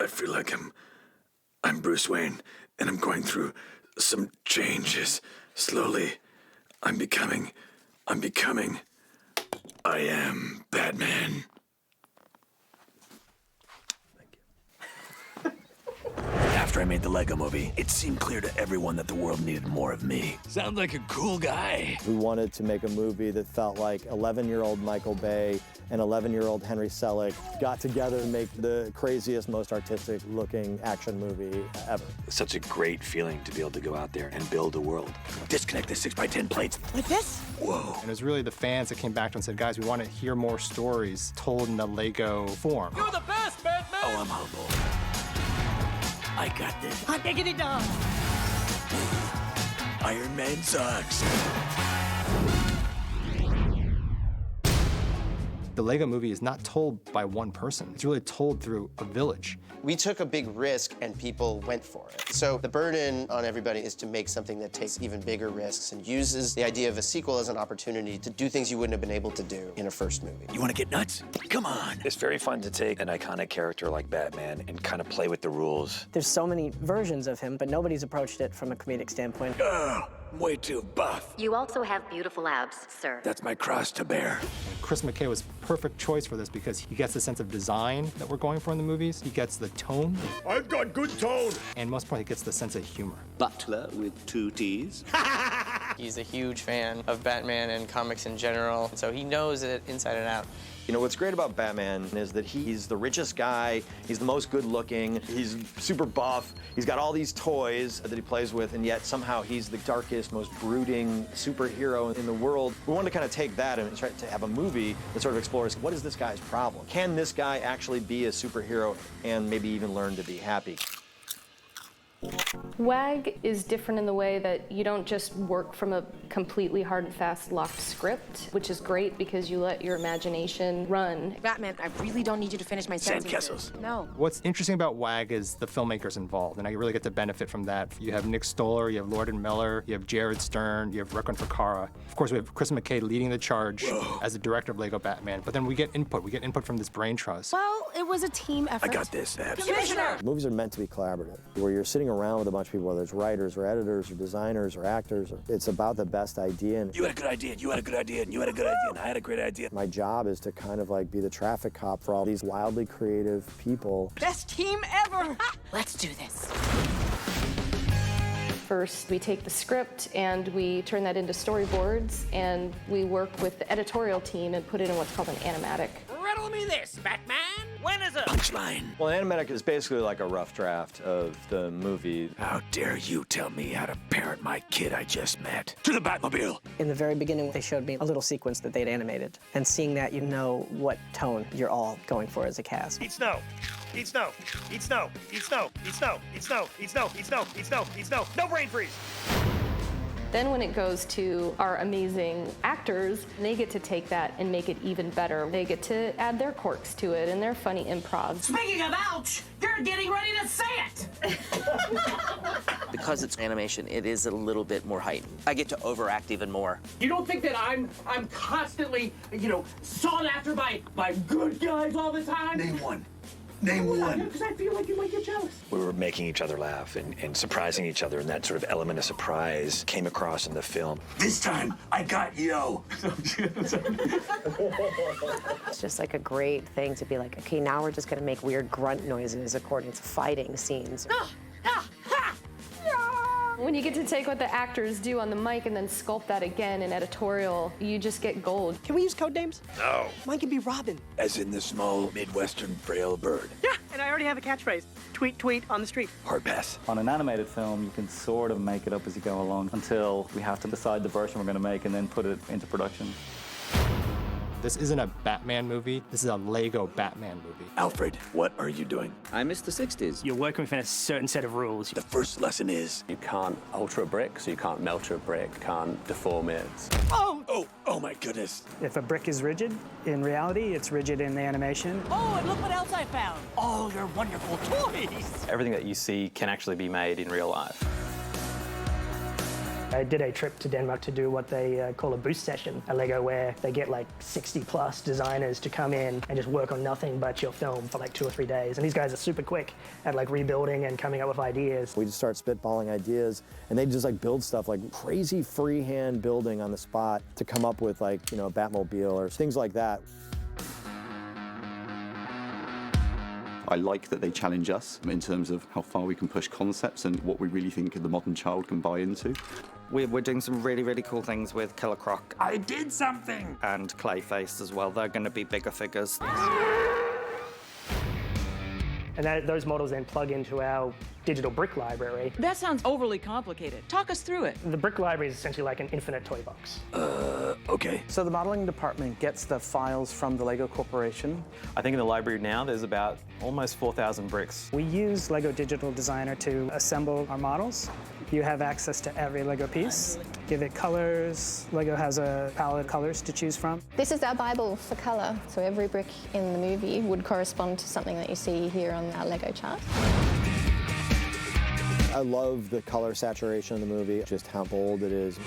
I feel like I'm Bruce Wayne, and I'm going through some changes. Slowly, I'm becoming, I am Batman. After I made the Lego movie, it seemed clear to everyone that the world needed more of me. Sounds like a cool guy. We wanted to make a movie that felt like 11-year-old Michael Bay and 11-year-old Henry Selick got together to make the craziest, most artistic-looking action movie ever. Such a great feeling to be able to go out there and build a world. Disconnect the 6x10 plates. Like this? Whoa. And it was really the fans that came back to us and said, guys, we want to hear more stories told in the Lego form. You're the best, Batman! Oh, I'm humble. I got this. Hot diggity dog! Iron Man sucks. The Lego movie is not told by one person. It's really told through a village. We took a big risk and people went for it. So the burden on everybody is to make something that takes even bigger risks and uses the idea of a sequel as an opportunity to do things you wouldn't have been able to do in a first movie. You want to get nuts? Come on. It's very fun to take an iconic character like Batman and kind of play with the rules. There's so many versions of him, but nobody's approached it from a comedic standpoint. I'm way too buff. You also have beautiful abs, sir. That's my cross to bear. Chris McKay was perfect choice for this because he gets the sense of design that we're going for in the movies. He gets the tone. I've got good tone. And most importantly, he gets the sense of humor. Butler with 2 T's. He's a huge fan of Batman and comics in general, so he knows it inside and out. You know, what's great about Batman is that he's the richest guy, he's the most good-looking, he's super buff, he's got all these toys that he plays with, and yet somehow he's the darkest, most brooding superhero in the world. We wanted to kind of take that and try to have a movie that sort of explores, what is this guy's problem? Can this guy actually be a superhero and maybe even learn to be happy? WAG is different in the way that you don't just work from a completely hard and fast locked script, which is great because you let your imagination run. Batman, I really don't need you to finish my sentences. Sandcastles. No. What's interesting about WAG is the filmmakers involved, and I really get to benefit from that. You have Nick Stoller, you have Lord and Miller, you have Jared Stern, you have Requiem for Kara. Of course, we have Chris McKay leading the charge as the director of Lego Batman, but then we get input. We get input from this brain trust. Well, it was a team effort. I got this, Abs. Commissioner! Movies are meant to be collaborative, where you're sitting around with a bunch of people, whether it's writers or editors or designers or actors. It's about the best idea. And You had a good idea, and you had a good idea, and you had a good idea, and I had a great idea. my job is to kind of like be the traffic cop for all these wildly creative people. Best team ever! Let's do this. First, we take the script and we turn that into storyboards, and we work with the editorial team and put it in what's called an animatic. Riddle me this, Batman. When is it? Punchline. Well, an animatic is basically like a rough draft of the movie. How dare you tell me how to parent my kid I just met? To the Batmobile. In the very beginning, they showed me a little sequence that they'd animated. And seeing that, you know what tone you're all going for as a cast. Eat snow. Eat snow. Eat snow. Eat snow. Eat snow. Eat snow. Eat snow. Eat snow. Eat snow. Eat snow. No brain freeze. Then when it goes to our amazing actors, they get to take that and make it even better. They get to add their quirks to it and their funny improv. Speaking of ouch, you're getting ready to say it! Because it's animation, it is a little bit more heightened. I get to overact even more. You don't think that I'm constantly, sought after by good guys all the time? Name one. Name one. Because I feel like you might get jealous. We were making each other laugh and surprising each other, and that sort of element of surprise came across in the film. This time, I got yo. It's just like a great thing to be like, okay, now we're just gonna make weird grunt noises according to fighting scenes. When you get to take what the actors do on the mic and then sculpt that again in editorial, you just get gold. Can we use code names? No. Mine can be Robin. As in the small, Midwestern frail bird. Yeah, and I already have a catchphrase. Tweet, tweet on the street. Hard pass. On an animated film, you can sort of make it up as you go along until we have to decide the version we're going to make and then put it into production. This isn't a Batman movie. This is a Lego Batman movie. Alfred, what are you doing? I miss the 60s. You're working within a certain set of rules. The first lesson is... You can't alter a brick, so you can't melt a brick, can't deform it. Oh my goodness. If a brick is rigid, in reality, it's rigid in the animation. Oh, and look what else I found. All your wonderful toys. Everything that you see can actually be made in real life. I did a trip to Denmark to do what they call a boost session at LEGO, where they get like 60+ designers to come in and just work on nothing but your film for like 2 or 3 days. And these guys are super quick at like rebuilding and coming up with ideas. We just start spitballing ideas, and they just like build stuff like crazy freehand building on the spot to come up with like, you know, a Batmobile or things like that. I like that they challenge us in terms of how far we can push concepts and what we really think the modern child can buy into. We're doing some really cool things with Killer Croc. I did something! And Clayface as well. They're going to be bigger figures. And those models then plug into our digital brick library. That sounds overly complicated. Talk us through it. The brick library is essentially like an infinite toy box. Okay. So the modeling department gets the files from the LEGO Corporation. I think in the library now there's about almost 4,000 bricks. We use LEGO Digital Designer to assemble our models. You have access to every LEGO piece. Give it colors. LEGO has a palette of colors to choose from. This is our Bible for colour, so every brick in the movie would correspond to something that you see here on our LEGO chart. I love the color saturation of the movie, just how bold it is.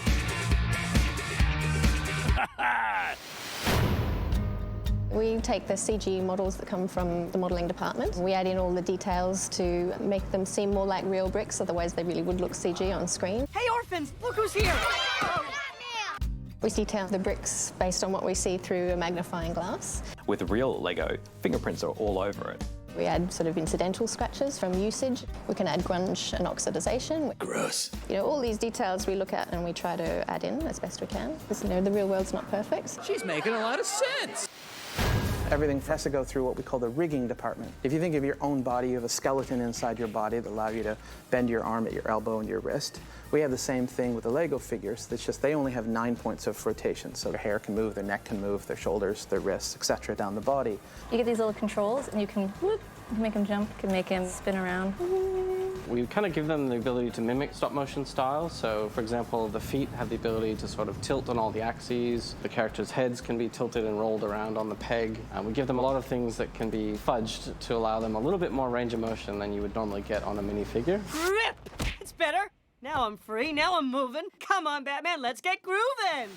We take the CG models that come from the modelling department. We add in all the details to make them seem more like real bricks, otherwise they really would look CG on screen. Hey, orphans, look who's here! We detail the bricks based on what we see through a magnifying glass. With real Lego, fingerprints are all over it. We add sort of incidental scratches from usage. We can add grunge and oxidization. Gross. You know, all these details we look at and we try to add in as best we can. Because, you know, the real world's not perfect. She's making a lot of sense. Everything has to go through what we call the rigging department. If you think of your own body, you have a skeleton inside your body that allows you to bend your arm at your elbow and your wrist. We have the same thing with the Lego figures. It's just they only have 9 points of rotation, so their hair can move, their neck can move, their shoulders, their wrists, etc. down the body. You get these little controls and you can whoop, make him jump, you can make him spin around. We kind of give them the ability to mimic stop-motion style. So, for example, the feet have the ability to sort of tilt on all the axes. The characters' heads can be tilted and rolled around on the peg. We give them a lot of things that can be fudged to allow them a little bit more range of motion than you would normally get on a minifigure. Grip! It's better. Now I'm free, now I'm moving. Come on, Batman, let's get grooving!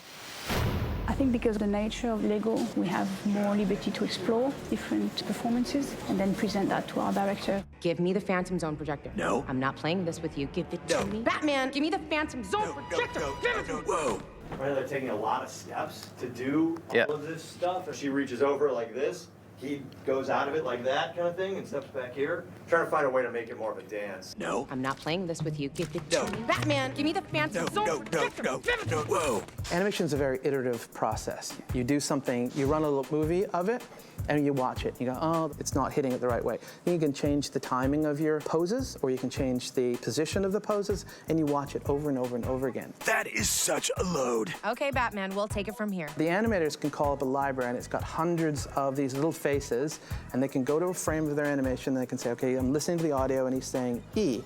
I think because of the nature of LEGO, we have more liberty to explore different performances and then present that to our director. Give me the Phantom Zone projector. No. I'm not playing this with you. Give it to me. Batman, give me the Phantom Zone projector. Give it to me. Whoa. Right, they're taking a lot of steps to do all of this stuff. If she reaches over like this, he goes out of it like that kind of thing and steps back here. Trying to find a way to make it more of a dance. No. I'm not playing this with you. Give it to me. Batman, give me the Phantom Zone projector. Give it to me. Whoa. Animation is a very iterative process. You do something, you run a little movie of it, and you watch it. You go, oh, it's not hitting it the right way. Then you can change the timing of your poses, or you can change the position of the poses, and you watch it over and over and over again. That is such a load. Okay, Batman, we'll take it from here. The animators can call up a library, and it's got hundreds of these little faces, and they can go to a frame of their animation, and they can say, okay, I'm listening to the audio, and he's saying E.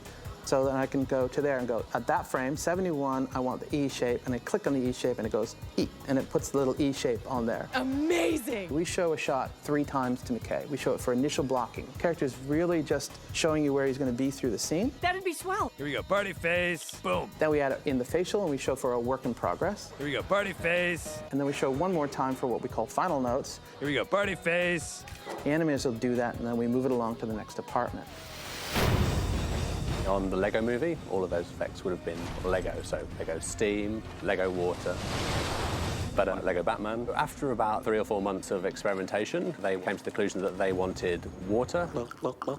So then I can go to there and go, at that frame, 71, I want the E shape, and I click on the E shape, and it goes E, and it puts the little E shape on there. Amazing! We show a shot 3 times to McKay. We show it for initial blocking. The character's really just showing you where he's going to be through the scene. That'd be swell. Here we go, party face, boom. Then we add it in the facial, and we show for a work in progress. Here we go, party face. And then we show one more time for what we call final notes. Here we go, party face. The animators will do that, and then we move it along to the next department. On the Lego movie, all of those effects would have been Lego, so Lego steam, Lego water, but Lego Batman. After about 3 or 4 months of experimentation, they came to the conclusion that they wanted water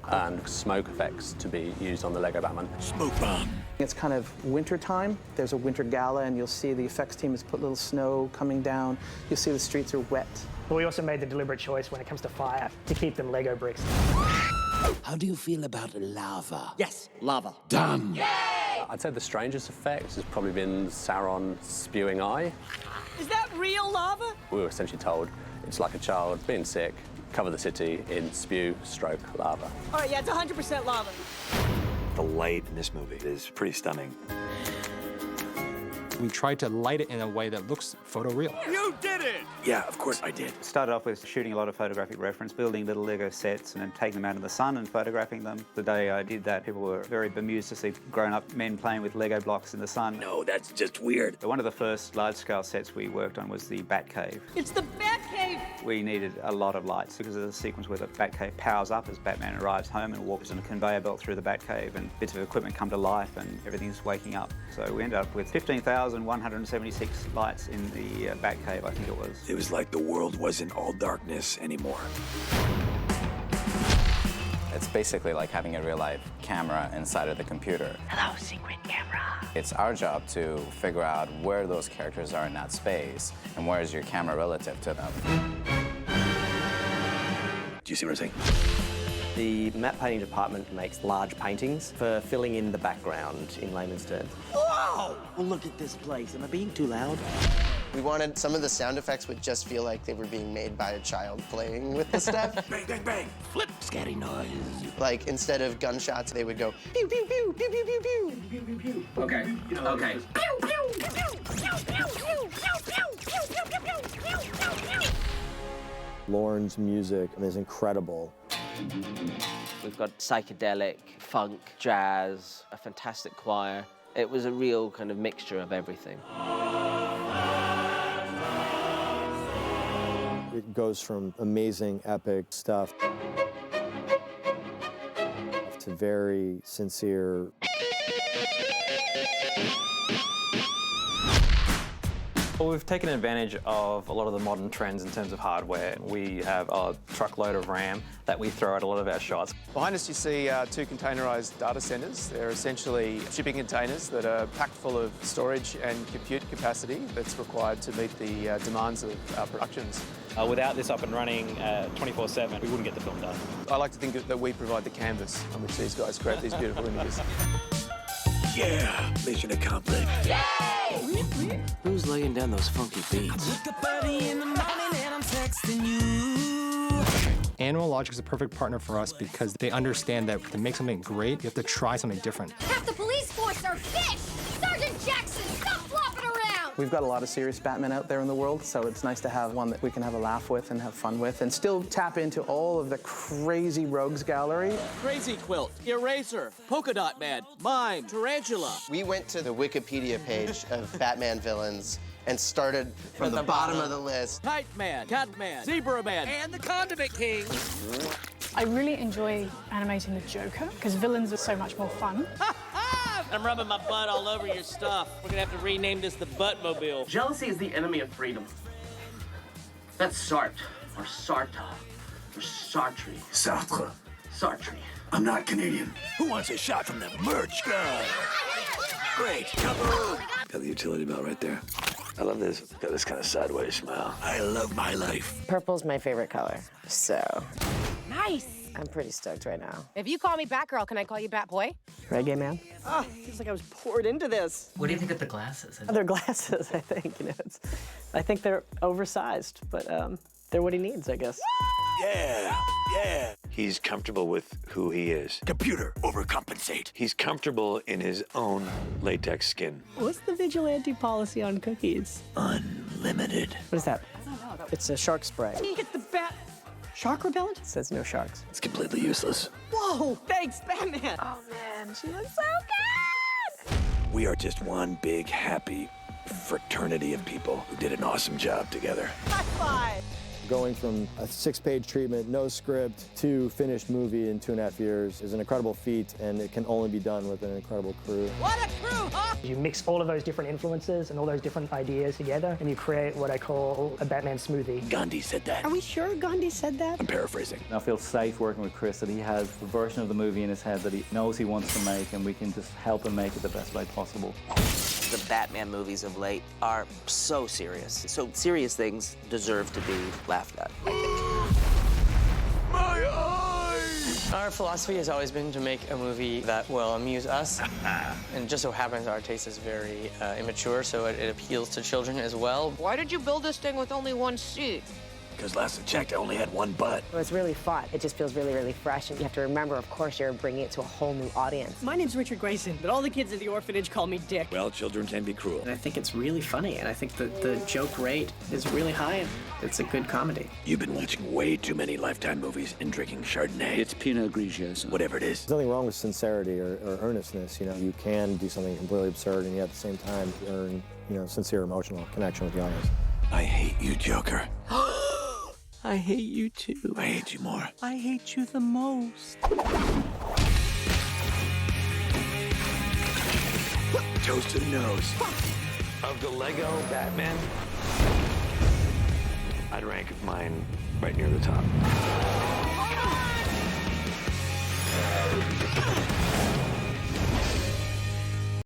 and smoke effects to be used on the Lego Batman. Smoke bomb. It's kind of winter time. There's a winter gala, and you'll see the effects team has put little snow coming down. You'll see the streets are wet. But we also made the deliberate choice when it comes to fire to keep them Lego bricks. How do you feel about lava? Yes, lava. Done. Yay! I'd say the strangest effect has probably been Sauron spewing eye. Is that real lava? We were essentially told it's like a child being sick, cover the city in spew/lava. All right, yeah, it's 100% lava. The light in this movie is pretty stunning. We tried to light it in a way that looks photoreal. You did it! Yeah, of course I did. Started off with shooting a lot of photographic reference, building little Lego sets and then taking them out in the sun and photographing them. The day I did that, people were very bemused to see grown-up men playing with Lego blocks in the sun. No, that's just weird. One of the first large-scale sets we worked on was the Batcave. It's the Batcave! We needed a lot of lights because there's a sequence where the Batcave powers up as Batman arrives home and walks on a conveyor belt through the Batcave, and bits of equipment come to life and everything's waking up. So we ended up with 15,176 lights in the Batcave, I think it was. It was like the world wasn't all darkness anymore. It's basically like having a real-life camera inside of the computer. Hello, secret camera. It's our job to figure out where those characters are in that space and where is your camera relative to them. Do you see what I'm saying? The matte painting department makes large paintings for filling in the background, in layman's terms. Whoa! Well, look at this place. Am I being too loud? We wanted some of the sound effects would just feel like they were being made by a child playing with the stuff. Bang, bang, bang! Flip, scary noise. Like, instead of gunshots, they would go pew, pew, pew, pew, pew, pew, pew. Pew, pew, pew. Okay, okay. Lorne's music is incredible. We've got psychedelic, funk, jazz, a fantastic choir. It was a real kind of mixture of everything. It goes from amazing, epic stuff to very sincere. Well, we've taken advantage of a lot of the modern trends in terms of hardware. We have a truckload of RAM that we throw at a lot of our shots. Behind us you see two containerized data centers. They're essentially shipping containers that are packed full of storage and compute capacity that's required to meet the demands of our productions. Without this up and running 24/7, we wouldn't get the film done. I like to think that we provide the canvas on which these guys create these beautiful images. Yeah, mission accomplished. Yay! Who's laying down those funky beats? Animal Logic is a perfect partner for us because they understand that to make something great, you have to try something different. Half the police force are fish! Sergeant Jackson, stop flopping around! We've got a lot of serious Batmen out there in the world, so it's nice to have one that we can have a laugh with and have fun with and still tap into all of the crazy rogues gallery. Crazy Quilt, Eraser, Polka Dot Man, Mime, Tarantula. We went to the Wikipedia page of Batman villains and started from the bottom of the list. Kite Man, Cat Man, Zebra Man, and the Condiment King. I really enjoy animating the Joker because villains are so much more fun. I'm rubbing my butt all over your stuff. We're gonna have to rename this the Buttmobile. Jealousy is the enemy of freedom. That's Sartre, or Sartre, or Sartre. Sartre. Sartre. I'm not Canadian. Who wants a shot from the merch guy? Great, kaboom! Got the utility belt right there. I love this. Got this kind of sideways smile. I love my life. Purple's my favorite color, so Nice! I'm pretty stoked right now. If you call me Batgirl, can I call you Batboy? Reggae man. Oh, feels like I was poured into this. What do you think of the glasses? They're glasses, I think. You know, I think they're oversized, but they're what he needs, I guess. Yeah, yeah. He's comfortable with who he is. Computer, overcompensate. He's comfortable in his own latex skin. What's the vigilante policy on cookies? Unlimited. What is that? It's a shark spray. Get the bat. Shark repellent? It says no sharks. It's completely useless. Whoa, thanks, Batman. Oh man, she looks so good! We are just one big, happy fraternity of people who did an awesome job together. High five. Going from a 6-page treatment, no script, to finished movie in 2.5 years is an incredible feat, and it can only be done with an incredible crew. What a crew, huh? You mix all of those different influences and all those different ideas together, and you create what I call a Batman smoothie. Gandhi said that. Are we sure Gandhi said that? I'm paraphrasing. I feel safe working with Chris, that he has the version of the movie in his head that he knows he wants to make, and we can just help him make it the best way possible. The Batman movies of late are so serious. So serious things deserve to be laughed at, I think. My eyes! Our philosophy has always been to make a movie that will amuse us. And it just so happens our taste is very immature, so it appeals to children as well. Why did you build this thing with only one seat? Because last I checked, I only had one butt. It's really fun. It just feels really, really fresh. And you have to remember, of course, you're bringing it to a whole new audience. My name's Richard Grayson, but all the kids at the orphanage call me Dick. Well, children can be cruel. And I think it's really funny, and I think that the joke rate is really high, and it's a good comedy. You've been watching way too many Lifetime movies and drinking Chardonnay. It's Pinot Grigio. Whatever it is. There's nothing wrong with sincerity or earnestness. You know, you can do something completely absurd and yet at the same time earn, you know, sincere emotional connection with the audience. I hate you, Joker. I hate you too. I hate you more. I hate you the most. Toast to the nose. Of the Lego Batman, I'd rank mine right near the top.